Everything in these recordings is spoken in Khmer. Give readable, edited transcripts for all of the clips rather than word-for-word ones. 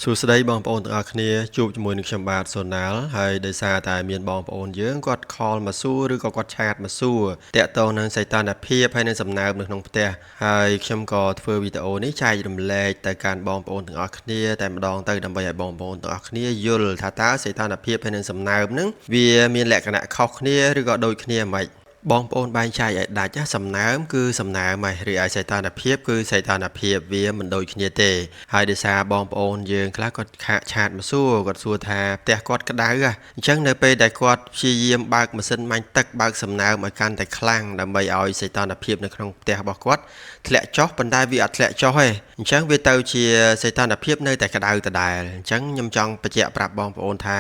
សួស្តីបងប្អូនទាំងអស់គ្នាជួបជាមួយនឹងខ្ញុំបាទសូណាល់ហើយដោយសារតែមានបងប្អូនយើងគាត់ខលមកសួរឬក៏គាត់ឆាតមកសួរតាក់ទងនឹងសីតុណ្ហភាពហើយនឹងសំណើមនៅក្នុងផ្ទះហើយខ្ញុំក៏ធ្វើវីដេអូនេះចែករំលែកទៅកាន់បងប្អូនទាំងអស់គ្នាតែម្ដងទៅដើម្បីឲ្យបងប្អូនទាំងអស់គ្នាយល់ថាតើសីតុណ្ហភាពហើយនឹងសំណើមហ្នឹងវាមានលក្ខណៈខុសគ្នាឬក៏ដូចគ្នាមិនបងប្អូនបែងចែកឲ្យដាច់សំណើមគឺសំណើមហើយរីឯសីតុណ្ហភាពគឺសីតុណ្ហភាពវាមិនដូចគ្នាទេហើយដោយសារបងប្អូនយើងខ្លះគាត់ឆាតមកសួរគាត់សួរថាផ្ទះគាត់ក្តៅអញ្ចឹងនៅពេលដែលគាត់ព្យាយាមបើកម៉ាស៊ីនបាញ់ទឹកបើកសំណើមឲ្យកាន់តែខ្លាំងដើម្បីឲ្យសីតុណ្ហភាពនៅក្នុងផ្ទះរបស់គាត់ធ្លាក់ចុះប៉ុន្តែវាអត់ធ្លាក់ចុះទេអញ្ចឹងវាទៅជាសីតុណ្ហភាពនៅតែក្តៅដដែលអញ្ចឹងខ្ញុំចង់បញ្ជាក់ប្រាប់បងប្អូនថា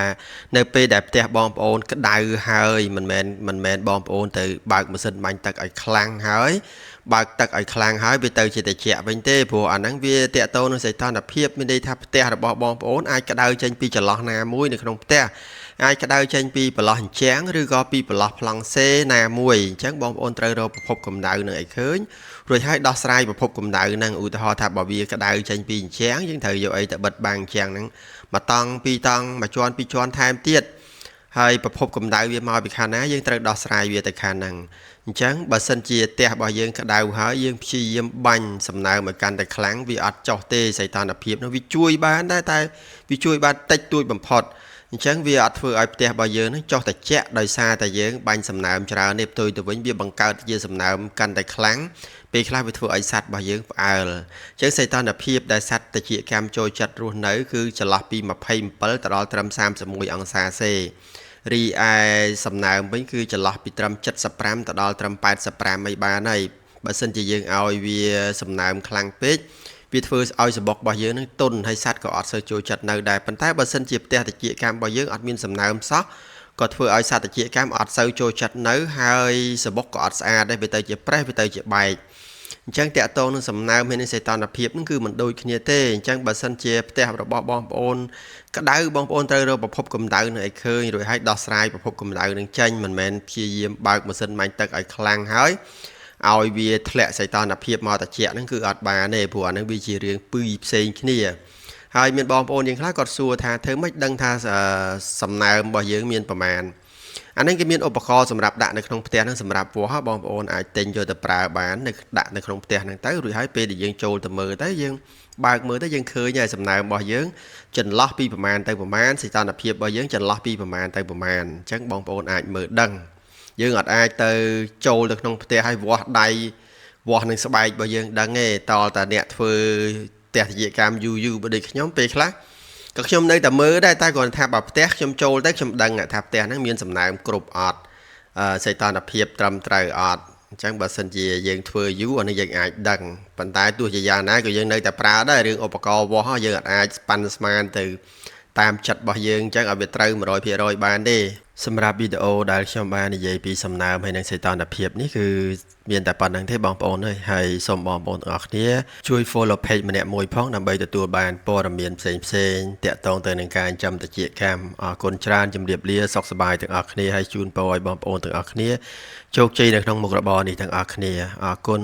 នៅពេលដែលផ្ទះបងប្អូនក្តៅហើយមិនមែនបងប្អូនទៅបើកម៉ាស៊ីនបាញ់ទឹកឲ្យខ្លាំងហើយបើកទឹកឲ្យខ្លាំងហើយវាទៅជាត្រជាក់វិញទេព្រោះអាហ្នឹងវាតាក់ទងនឹងសីតុណ្ហភាពមានន័យថាផ្ទះរបស់បងប្អូនអាចក្តៅចេញពីចន្លោះណាមួយនៅក្នុងផ្ទះអាចក្តៅចេញពីប្រឡោះអញ្ចាំងឬក៏ពីប្រឡោះប្លង់សេណាមួយអញ្ចឹងបងប្អូនត្រូវរកប្រភពកម្ដៅនឹងឲ្យឃើញរួចហើយដោះស្រាយប្រភពកម្ដៅនឹងឧទាហរណ៍ថាបើវាក្តៅចេញពីអញ្ចាំងយើងត្រូវយកអីទៅបិទបាំងអញ្ចាំងហ្នឹងមួយតង់ពីរតង់មួយជាន់ពីរជាន់ថែមទៀតហើយប្រភពកម្ដៅវាមកពីខាងណាយើងត្រូវដោះស្រាយវាទៅខាងហ្នឹងអញ្ចឹងបើសិនជាផ្ទះរបស់យើងក្តៅហើយយើងព្យាយាមបាញ់សំណើមឲ្យកាន់តែខ្លាំងវាអត់ចុះទេសីតុណ្ហភាពនោះវាជួយបានដែរតែវាជួយបានតិចតួចបំផុតអញ្ចឹងវាអត់ធ្វើឲ្យផ្ទះរបស់យើងនឹងចុះត្រជាក់ដោយសារតែយើងបាញ់សំណើមច្រើននេះផ្ទុយទៅវិញវាបង្កើតជាសំណើមកាន់តែខ្លាំងពេលខ្លះវាធ្វើឲ្យសត្វរបស់យើងផ្អើលអញ្ចឹងសីតុណ្ហភាពដែលសត្វត្រជាក់កម្មចូលចិត្តរស់នៅគឺចន្លោះពី27ទៅដល់ត្រឹម31អង្សាសេរីឯសំណើមវិញគឺចន្លោះពីត្រឹម75ទៅដល់ត្រឹម85អីបានហើយបើសិនជាយើងឲ្យវាសំណើមខ្លាំងពេកវាធ្វើឲ្យសបុករបស់យើងនឹងទន់ហើយសត្វក៏អត់សូវចូលចិត្តនៅដែរប៉ុន្តែបើសិនជាផ្ទះត្រជាក់កម្មរបស់យើងអត់មានសំណើមសោះក៏ធ្វើឲ្យសត្វត្រជាក់កម្មអត់សូវចូលចិត្តនៅហើយសបុកក៏អត់ស្អាតដែរវាទៅជាប្រេះវាទៅជាបែកអញ្ចឹងតាក់ទងនឹងសំណើមហើយនឹងសីតុណ្ហភាពនឹងគឺមិនដូចគ្នាទេអញ្ចឹងបើសិនជាផ្ទះរបស់បងប្អូនក្តៅបងប្អូនត្រូវរកប្រភពកម្ដៅនឹងឲ្យឃើញរួចហើយដោះស្រាយប្រភពកម្ដៅនឹងចេញមិនមែនព្យាយាមបើកម៉ាស៊ីនបាញ់ទឹកឲ្យខ្លាំងហើយឲ្យវាធ្លាក់សីតុណ្ហភាពមកត្រជាក់ហ្នឹងគឺអត់បានទេព្រោះអាហ្នឹងវាជារឿងពីរផ្សេងគ្នាហើយមានបងប្អូនយើងខ្លះគាត់សួរថាធ្វើម៉េចដឹងថាសំណើមរបស់យើងមានប្រមាណអានេះគេមានឧបករណ៍សម្រាប់ដាក់នៅក្នុងផ្ទះហ្នឹងសម្រាប់វាស់បងប្អូនអាចទិញយកទៅប្រើបានដាក់នៅក្នុងផ្ទះហ្នឹងទៅរួចហើយពេលដែលយើងចូលទៅមើលទៅយើងបើកមើលទៅយើងឃើញហើយសំណើមរបស់យើងចន្លោះពីប្រមាណទៅប្រមាណសីតុណ្ហភាពរបស់យើងចន្លោះពីប្រមាណទៅប្រមាណអញ្ចឹងបងប្អូនអាចមើលដឹងយើងអត់អាចទៅចូលទៅក្នុងផ្ទះហើយវាស់ដៃវាស់នឹងស្បែករបស់យើងដឹងទេតតែអ្នកធ្វើផ្ទះវិជ្ជាកម្មយូរបើដូចខ្ញុំពេលខ្លះក៏ខ្ញុំនៅតែមើលដែរតែគ្រាន់ថាបើផ្ទះខ្ញុំចូលទៅខ្ញុំដឹងថាផ្ទះហ្នឹងមានសំណើមគ្រប់អត់សីតុណ្ហភាពត្រឹមត្រូវអត់អញ្ចឹងបើសិនជាយើងធ្វើយូរអានេះយើងអាចដឹងប៉ុន្តែទោះជាយ៉ាងណាក៏យើងនៅតែប្រើដែររឿងឧបករណ៍វាស់យើងអាចស្ប៉ាន់ស្មានទៅតាមចិត្តរបស់យើងអញ្ចឹងឲ្យវាត្រូវ 100% បានទេសម្រាប់វីដេអូដែលខ្ញុំបាននិយាយពីសំណើមហើយនិងសីតុណ្ហភាពនេះគឺមានតែប៉ុណ្្នឹងទេបងប្អូនអើយហើយសូមបងប្អូនទាំងអស់គ្នាជួយ follow page ម្នាក់មួយផងដើម្បីទទួលបានព័ត៌មានផ្សេងតាក់ទងទៅនឹងការចិញ្ចឹមត្រចៀកកម្មអរគុណច្រើនជម្រាបលាសុខសប្បាយទាំងអស់គ្នាហើយជូនពរឲ្យបងប្អូនទាំងអស់គ្នាជោគជ័យនៅក្នុងមុខរបរនេះទាំងអស់គ្នាអរគុណ